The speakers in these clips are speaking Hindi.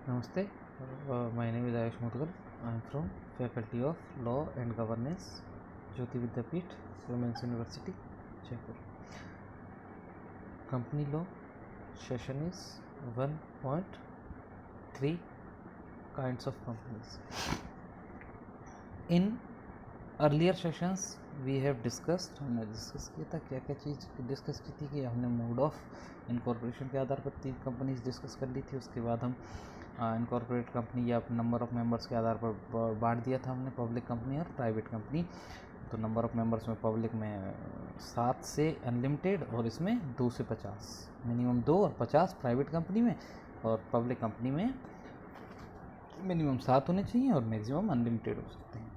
Namaste. My name is Ayush Mudgal. I am from Faculty of Law and Governance, Jyoti Vidyapeeth, Women's University, Jaipur. Company Law session is 1.3 kinds of companies. In earlier sessions we have discussed, हमने डिस्कस किया था क्या क्या चीज़ डिस्कस की थी कि हमने मोड ऑफ इनकॉर्पोरेशन के आधार पर 3 कंपनीज डिस्कस कर ली थी। उसके बाद हम इनकॉर्पोरेट कंपनी या नंबर ऑफ़ मेंबर्स के आधार पर बांट दिया था हमने, पब्लिक कंपनी और प्राइवेट कंपनी। तो नंबर ऑफ़ मेंबर्स में पब्लिक में 7 से अनलिमिटेड और इसमें 2 से 50, मिनिमम 2 और 50 प्राइवेट कंपनी में, और पब्लिक कंपनी में मिनिमम 7 होने चाहिए और मैक्सिमम अनलिमिटेड हो सकते हैं।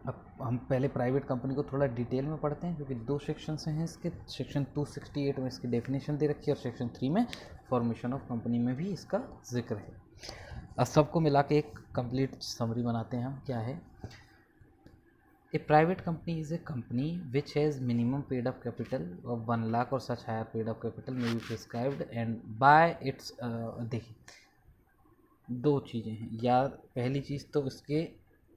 अब हम पहले प्राइवेट कंपनी को थोड़ा डिटेल में पढ़ते हैं क्योंकि 2 सेक्शंस हैं इसके। सेक्शन 268 में इसकी डेफिनेशन दे रखी है और सेक्शन 3 में फॉर्मेशन ऑफ कंपनी में भी इसका जिक्र है। अब सबको मिला के एक कंप्लीट समरी बनाते हैं हम। क्या है? A private company is a company which has minimum paid up capital of 1 lakh or such higher paid up capital may be prescribed and by its. देखिए 2 चीज़ें हैं। या पहली चीज़ तो इसके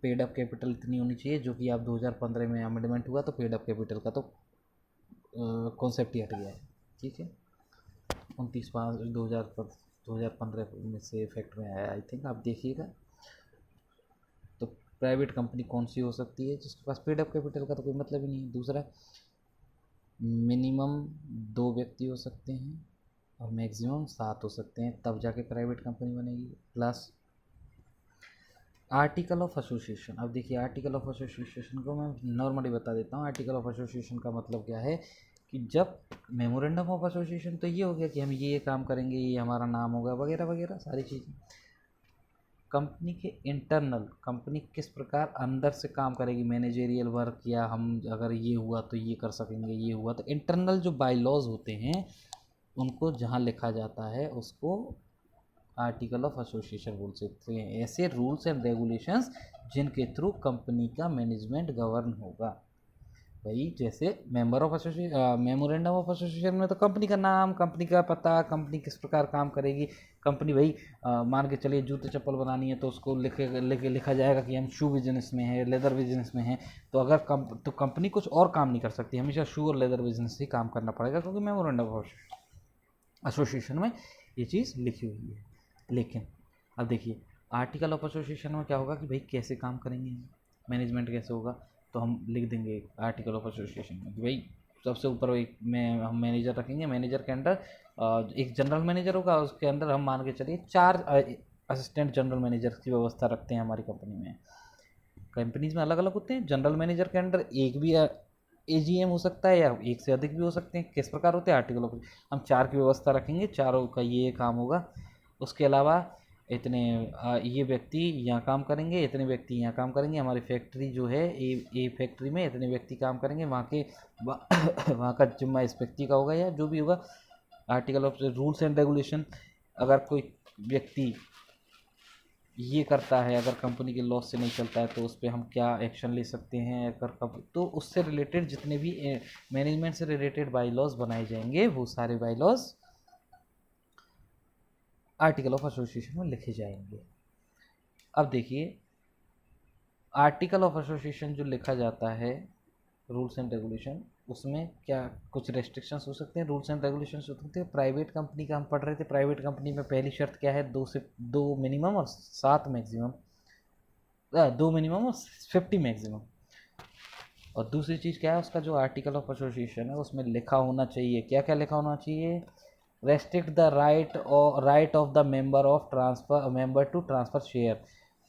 पेड अप कैपिटल इतनी होनी चाहिए जो कि आप 2015 में अमेंडमेंट हुआ तो पेड अप कैपिटल का तो कॉन्सेप्ट ही हट गया है। ठीक है, 29/5/2015 में से इफेक्ट में आया, आई थिंक। आप देखिएगा तो प्राइवेट कंपनी कौन सी हो सकती है जिसके पास पेड अप कैपिटल का तो कोई मतलब ही नहीं है। दूसरा, मिनिमम 2 व्यक्ति हो सकते हैं और मैक्सिमम 7 हो सकते हैं, तब जाके प्राइवेट कंपनी बनेगी। Plus article of association. अब देखिए आर्टिकल ऑफ एसोसिएशन को मैं नॉर्मली बता देता हूँ। आर्टिकल ऑफ एसोसिएशन का मतलब क्या है कि जब मेमोरेंडम ऑफ एसोसिएशन तो ये हो गया कि हम ये काम करेंगे, ये हमारा नाम होगा वगैरह वगैरह सारी चीज़ें। कंपनी के इंटरनल, कंपनी किस प्रकार अंदर से काम करेगी, मैनेजेरियल वर्क, या हम अगर ये हुआ तो ये कर सकेंगे, ये हुआ तो इंटरनल जो बाईलॉज होते हैं उनको जहाँ लिखा जाता है उसको आर्टिकल ऑफ एसोसिएशन रूल से ऐसे रूल्स एंड रेगुलेशंस जिनके थ्रू कंपनी का मैनेजमेंट गवर्न होगा। भाई जैसे member of association, memorandum of association में तो कंपनी का नाम, कंपनी का पता, कंपनी किस प्रकार काम करेगी। कंपनी भाई मान के चलिए जूते चप्पल बनानी है तो उसको लिखा जाएगा कि हम शू बिजनेस में है, लेदर बिजनेस में है। तो अगर तो कंपनी कुछ और काम नहीं कर सकती, हमेशा शू और लेदर बिजनेस ही काम करना पड़ेगा क्योंकि मेमोरेंडम ऑफ एसोसिएशन में ये चीज़ लिखी हुई है। लेकिन अब देखिए आर्टिकल ऑफ एसोसिएशन में क्या होगा कि भाई कैसे काम करेंगे, मैनेजमेंट कैसे होगा, तो हम लिख देंगे आर्टिकल ऑफ एसोसिएशन में कि भाई सबसे ऊपर एक में हम मैनेजर रखेंगे, मैनेजर के अंडर एक जनरल मैनेजर होगा, उसके अंदर हम मान के चलिए 4 असिस्टेंट जनरल मैनेजर की व्यवस्था रखते हैं हमारी कंपनी में। कंपनीज में अलग अलग होते हैं। जनरल मैनेजर के अंडर एक भी एजीएम हो सकता है या एक से अधिक भी हो सकते हैं। किस प्रकार होते हैं? आर्टिकल ऑफ, हम 4 की व्यवस्था रखेंगे, चारों का ये काम होगा। उसके अलावा इतने ये व्यक्ति यहाँ काम करेंगे, इतने व्यक्ति यहाँ काम करेंगे। हमारी फैक्ट्री जो है ए फैक्ट्री में इतने व्यक्ति काम करेंगे, वहाँ के वहाँ का जिम्मा इस व्यक्ति का होगा या जो भी होगा। Article of rules and regulation, अगर कोई व्यक्ति ये करता है, अगर कंपनी के लॉस से नहीं चलता है तो उस पर हम क्या एक्शन ले सकते हैं, अगर तो उससे रिलेटेड जितने भी मैनेजमेंट से रिलेटेड बाई लॉज बनाए जाएंगे वो सारे by laws article of association में लिखे जाएंगे। अब देखिए आर्टिकल ऑफ एसोसिएशन जो लिखा जाता है, रूल्स एंड रेगुलेशन, उसमें क्या कुछ रेस्ट्रिक्शंस हो सकते हैं, रूल्स एंड रेगुलेशंस हो सकते हैं। प्राइवेट कंपनी का हम पढ़ रहे थे। प्राइवेट कंपनी में पहली शर्त क्या है? 2 मिनिमम और 7 मैक्सिमम, 2 मिनिमम और 50 मैक्सिमम। और दूसरी चीज़ क्या है उसका, जो आर्टिकल ऑफ एसोसिएशन है उसमें लिखा होना चाहिए, क्या क्या लिखा होना चाहिए? Restrict the right of the member to transfer share.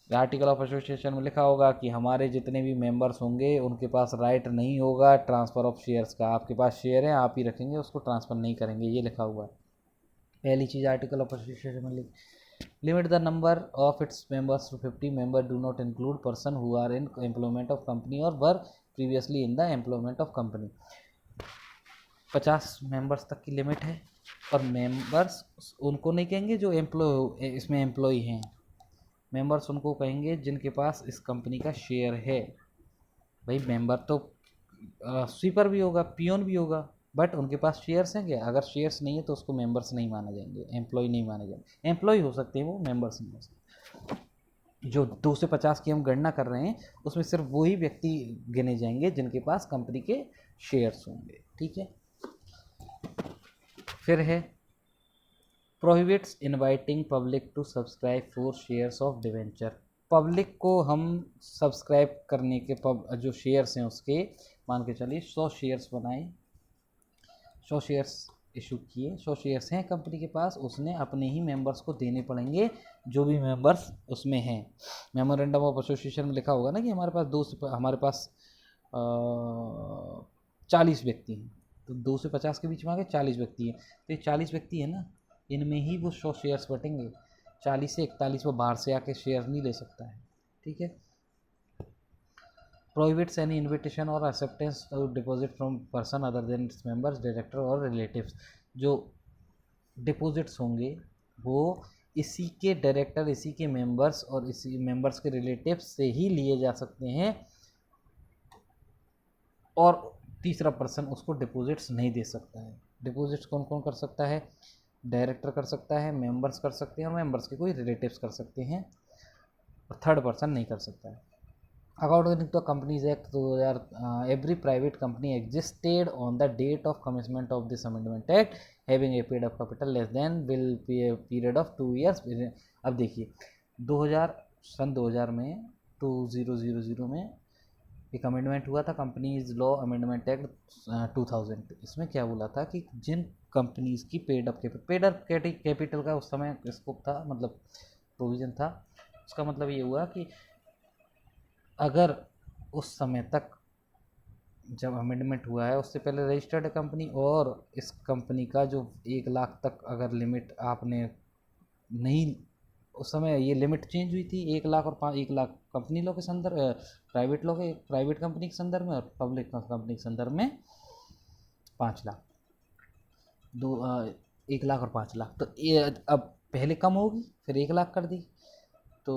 Article of association में लिखा होगा कि हमारे जितने भी मेंबर्स होंगे उनके पास राइट नहीं होगा ट्रांसफ़र ऑफ शेयर्स का। आपके पास शेयर है, आप ही रखेंगे, उसको ट्रांसफ़र नहीं करेंगे, ये लिखा हुआ है। पहली चीज़ आर्टिकल ऑफ एसोसिएशन में limit the number of its members to 50 member do not include person who are in employment of company or were previously in the employment of company. 50 members तक की लिमिट है। और मेंबर्स उनको नहीं कहेंगे जो इसमें एम्प्लॉय हैं, मेंबर्स उनको कहेंगे जिनके पास इस कंपनी का शेयर है। भाई मेंबर तो स्वीपर भी होगा, पियोन भी होगा, बट उनके पास शेयर्स हैं क्या? अगर शेयर्स नहीं है तो उसको मेंबर्स नहीं माने जाएंगे, एम्प्लॉय नहीं माने जाएंगे। एम्प्लॉय हो सकते हैं वो, मेंबर्स नहीं हो सकते। जो 2 से 50 की हम गणना कर रहे हैं उसमें सिर्फ वही व्यक्ति गिने जाएंगे जिनके पास कंपनी के शेयर्स होंगे, ठीक है। फिर है prohibits inviting public to subscribe for shares of debenture. Public को हम सब्सक्राइब करने के जो शेयर्स हैं उसके, मान के चलिए 100 शेयर्स बनाए, 100 शेयर्स इशू किए, 100 शेयर्स हैं कंपनी के पास, उसने अपने ही मेंबर्स को देने पड़ेंगे जो भी मेंबर्स उसमें हैं। मेमोरेंडम ऑफ एसोसिएशन में लिखा होगा ना कि हमारे पास 40 व्यक्ति हैं, तो 2 से 50 के बीच में आ गए 40 व्यक्ति हैं, तो ये 40 व्यक्ति है ना, इनमें ही वो 100 शेयर्स बटेंगे। 40 से 41 वो बाहर से आके शेयर नहीं ले सकता है, ठीक है। प्रोहिबिट्स एनी इन्विटेशन और acceptance to deposit from person other than its members, director और रिलेटिव्स। जो डिपॉजिट्स होंगे वो इसी के डायरेक्टर, इसी के मेंबर्स और इसी मेंबर्स के रिलेटिव्स से ही लिए जा सकते हैं, और तीसरा पर्सन उसको डिपॉजिट्स नहीं दे सकता है। डिपॉजिट्स कौन कौन कर सकता है? डायरेक्टर कर सकता है, मेंबर्स कर सकते हैं, और मेंबर्स के कोई रिलेटिव्स कर सकते हैं, और थर्ड पर्सन नहीं कर सकता है। According to companies act 2000, every private company existed on the date of commitment of this amendment act having a paid up capital less than will period of 2 years. अब देखिए 2000 में 2000 में एक अमेंडमेंट हुआ था, कंपनीज लॉ अमेंडमेंट एक्ट 2000। इसमें क्या बोला था कि जिन कंपनीज की पेड अप कैपिटल का उस समय स्कोप था, मतलब प्रोविजन था, उसका मतलब ये हुआ कि अगर उस समय तक जब अमेंडमेंट हुआ है उससे पहले रजिस्टर्ड कंपनी, और इस कंपनी का जो 1 लाख तक अगर लिमिट आपने नहीं, उस समय ये लिमिट चेंज हुई थी 1 लाख और 1 लाख कंपनी लॉ के संदर्भ, प्राइवेट कंपनी के संदर्भ में, और पब्लिक कंपनी के संदर्भ में 5 लाख, 1 लाख और 5 लाख। तो ये अब पहले कम होगी फिर 1 लाख कर दी। तो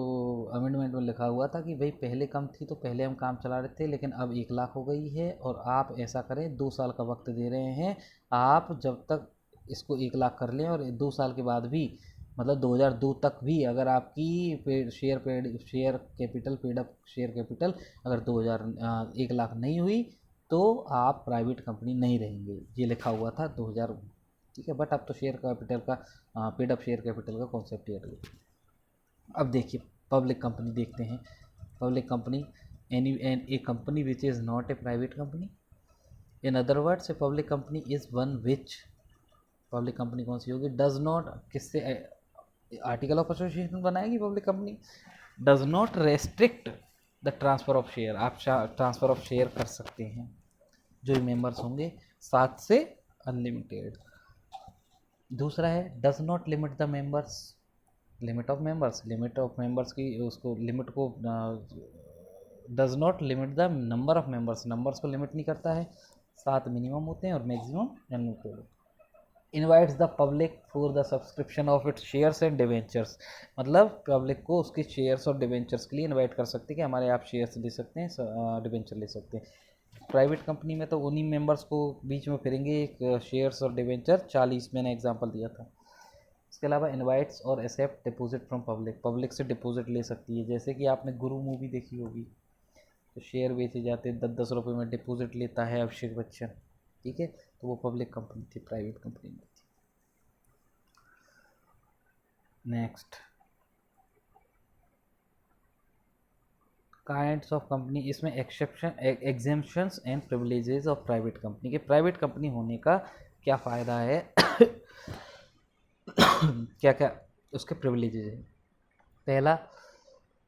अमेंडमेंट में लिखा हुआ था कि भाई पहले कम थी तो पहले हम काम चला रहे थे, लेकिन अब 1 लाख हो गई है, और आप ऐसा करें 2 साल का वक्त दे रहे हैं, आप जब तक इसको 1 लाख कर लें, और 2 साल के बाद भी, मतलब 2002 तक भी अगर आपकी शेयर कैपिटल अगर 1 लाख नहीं हुई तो आप प्राइवेट कंपनी नहीं रहेंगे, ये लिखा हुआ था 2000, ठीक है। बट अब तो शेयर कैपिटल का पेड अप शेयर कैपिटल का कॉन्सेप्ट ही हट गया। अब देखिए पब्लिक कंपनी देखते हैं। Public company A company which is not a private company, in other words a public company is one which, public company कौन सी होगी? डज नॉट, किससे आर्टिकल ऑफ एसोसिएशन बनाएगी public company, does not restrict the transfer of share. आप ट्रांसफ़र ऑफ शेयर कर सकते हैं जो मेंबर्स होंगे 7 से अनलिमिटेड। दूसरा है does not limit the members, limit of members की उसको लिमिट को does not limit the number of numbers को लिमिट नहीं करता है, 7 मिनिमम होते हैं और maximum unlimited. Invites the public for the subscription of its shares and debentures, मतलब पब्लिक को उसके शेयर्स और डिवेंचर्स के लिए इनवाइट कर सकते हैं कि हमारे आप शेयर्स ले सकते हैं, डिवेंचर ले सकते हैं। प्राइवेट कंपनी में तो उन्हीं मेंबर्स को बीच में फिरेंगे एक शेयर्स और डिवेंचर, 40 मैंने एग्जांपल दिया था। इसके अलावा इनवाइट्स और एक्सेप्ट डिपॉजिट फ्रॉम पब्लिक से डिपॉजिट ले सकती है। जैसे कि आपने गुरु मूवी देखी होगी, तो शेयर बेचे जाते हैं 10-10 रुपये में, डिपॉजिट लेता है अभिषेक बच्चन, ठीक है, तो वो पब्लिक कंपनी थी, प्राइवेट कंपनी में थी। नेक्स्ट काइंड्स ऑफ कंपनी, इसमें exemptions and privileges of private company के, प्राइवेट कंपनी होने का क्या फ़ायदा है क्या क्या उसके प्रिविलेजेज हैं। पहला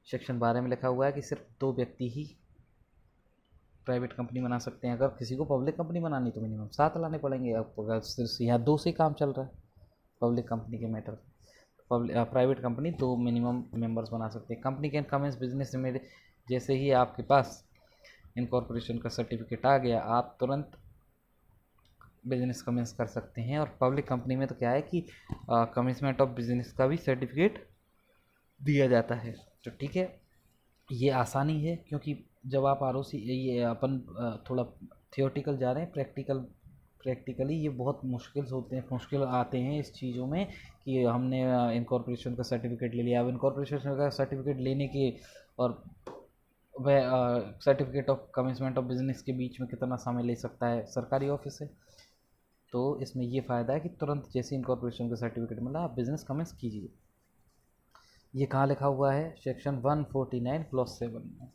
सेक्शन 12 में लिखा हुआ है कि सिर्फ 2 व्यक्ति ही प्राइवेट कंपनी बना सकते हैं। अगर किसी को पब्लिक कंपनी बनानी तो मिनिमम 7 लाने पड़ेंगे। अब अगर सिर्फ यहाँ 2 से काम चल रहा है पब्लिक कंपनी के matter, private company 2 minimum members बना सकते हैं। कंपनी कैन कमेंस बिजनेस में, जैसे ही आपके पास इनकॉर्पोरेशन का सर्टिफिकेट आ गया आप तुरंत बिजनेस कमेंस कर सकते हैं। और पब्लिक कंपनी में तो क्या है कि कमेंसमेंट ऑफ बिजनेस का भी सर्टिफिकेट दिया जाता है, तो ठीक है, ये आसानी है। क्योंकि जब आप ROC, ये अपन थोड़ा थियोटिकल जा रहे हैं, प्रैक्टिकल प्रैक्टिकली ये बहुत मुश्किल आते हैं इस चीज़ों में कि हमने इनकॉर्पोरेशन का सर्टिफिकेट ले लिया। अब इनकॉर्पोरेशन का सर्टिफिकेट लेने के और वह certificate of commencement of business के बीच में कितना समय ले सकता है, सरकारी ऑफिस है। तो इसमें ये फ़ायदा है कि तुरंत जैसे इनकॉर्पोरेशन का सर्टिफिकेट मिला आप बिज़नेस कमेंस कीजिए। ये कहाँ लिखा हुआ है? सेक्शन 149 क्लॉज 7 में।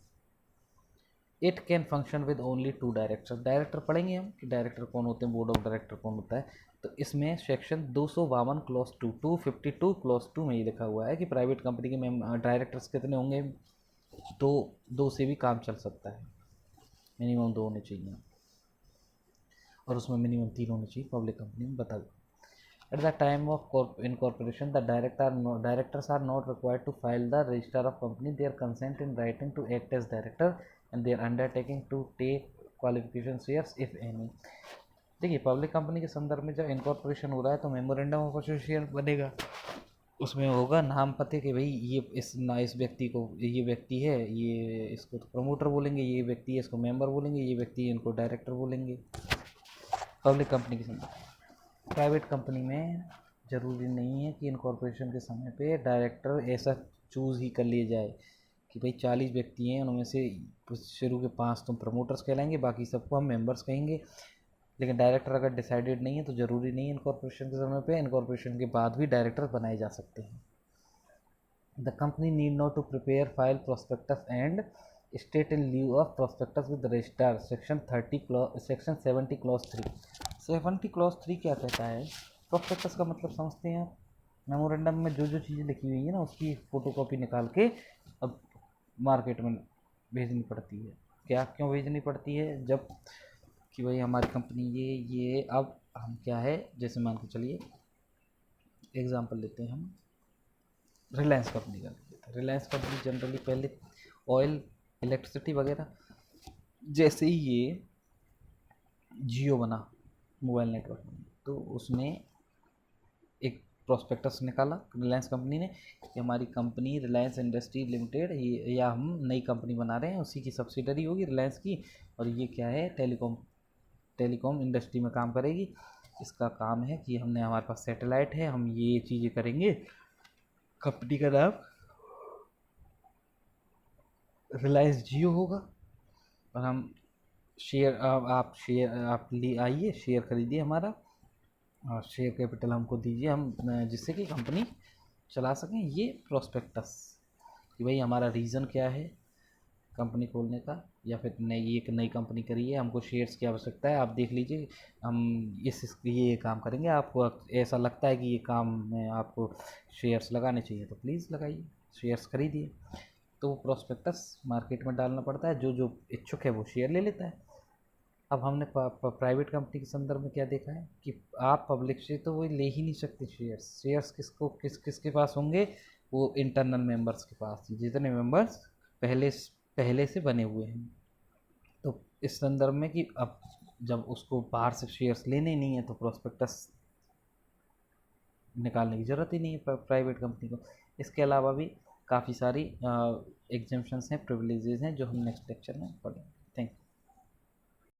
It can function with only 2 director. Director पढ़ेंगे हम कि डायरेक्टर कौन होते हैं, बोर्ड ऑफ डायरेक्टर कौन होता है। तो इसमें सेक्शन 252 क्लॉज 2 252 क्लॉज 2 में ये लिखा हुआ है कि प्राइवेट कंपनी के डायरेक्टर्स कितने होंगे? तो 2 से भी काम चल सकता है, मिनिमम 2 होने चाहिए और उसमें मिनिमम 3 होने चाहिए। पब्लिक कंपनी में बता दो। At the time of incorporation, the directors are not required to file the register of company their consent in writing to act as director and their undertaking to take qualification shares if any। देखिए, पब्लिक कंपनी के संदर्भ में जब इनकॉर्पोरेशन हो रहा है तो मेमोरेंडम ऑफ एसोसिएशन बनेगा। उसमें होगा नाम पते कि भाई ये इस व्यक्ति को, ये व्यक्ति है, ये इसको तो प्रमोटर बोलेंगे, ये व्यक्ति है इसको मेंबर बोलेंगे, ये व्यक्ति इनको डायरेक्टर बोलेंगे। पब्लिक कंपनी के संदर्भ। प्राइवेट कंपनी में ज़रूरी नहीं है कि इनकॉर्पोरेशन के समय पे डायरेक्टर ऐसा चूज़ ही कर लिए जाए कि भाई 40 व्यक्ति हैं, उनमें से शुरू के 5 तुम प्रमोटर्स कहलाएंगे, बाकी सबको हम मेंबर्स कहेंगे। लेकिन डायरेक्टर अगर डिसाइडेड नहीं है तो ज़रूरी नहीं है इनकॉर्पोरेशन के समय पे, इनकॉर्पोरेशन के बाद भी डायरेक्टर बनाए जा सकते हैं। The company need not to prepare file prospectus and state in leave of prospectus with registrar. Section 70 clause 3। 70 clause 3 क्या कहता है? प्रोस्पेक्टस का मतलब समझते हैं आप? मेमोरेंडम में जो जो चीज़ें लिखी हुई है ना उसकी फ़ोटोकॉपी निकाल के अब मार्केट में भेजनी पड़ती है। क्या क्यों भेजनी पड़ती है? जब कि भाई हमारी कंपनी ये अब हम क्या है, जैसे मान के चलिए एग्ज़ाम्पल लेते हैं हम रिलायंस कंपनी का। रिलायंस कंपनी जनरली पहले ऑयल, इलेक्ट्रिसिटी वगैरह, जैसे ही ये जियो बना मोबाइल नेटवर्क में, तो उसने एक प्रोस्पेक्टस निकाला रिलायंस कंपनी ने कि हमारी कंपनी रिलायंस इंडस्ट्री लिमिटेड, ये या हम नई कंपनी बना रहे हैं, उसी की सब्सिडरी होगी रिलायंस की, और ये क्या है, टेलीकॉम इंडस्ट्री में काम करेगी। इसका काम है कि हमने, हमारे पास सैटेलाइट है, हम ये चीज़ें करेंगे। कंपनी का नाम रिलायंस जियो होगा और हम शेयर, आप ले आइए, शेयर खरीदिए हमारा, और शेयर कैपिटल हमको दीजिए, हम जिससे कि कंपनी चला सकें। ये प्रोस्पेक्टस कि भाई हमारा रीज़न क्या है कंपनी खोलने का, या फिर एक नई कंपनी करी है, हमको शेयर्स की आवश्यकता है, आप देख लीजिए हम ये काम करेंगे, आपको ऐसा लगता है कि ये काम में आपको शेयर्स लगाने चाहिए तो प्लीज़ लगाइए, शेयर्स खरीदिए। तो वो प्रोस्पेक्टस मार्केट में डालना पड़ता है, जो इच्छुक है वो शेयर ले लेता है। अब हमने प्राइवेट कंपनी के संदर्भ में क्या देखा है कि आप पब्लिक से तो वो ले ही नहीं सकते शेयर्स किसके पास होंगे? वो इंटरनल मेंबर्स के पास, जितने मेंबर्स पहले से बने हुए हैं। तो इस संदर्भ में कि अब जब उसको बाहर से शेयर्स लेने नहीं है तो प्रोस्पेक्टस निकालने की ज़रूरत ही नहीं है प्राइवेट कंपनी को। इसके अलावा भी काफ़ी सारी एग्जेम्पशंस हैं, प्रिविलेजेस हैं, जो हम नेक्स्ट लेक्चर में पढ़ेंगे।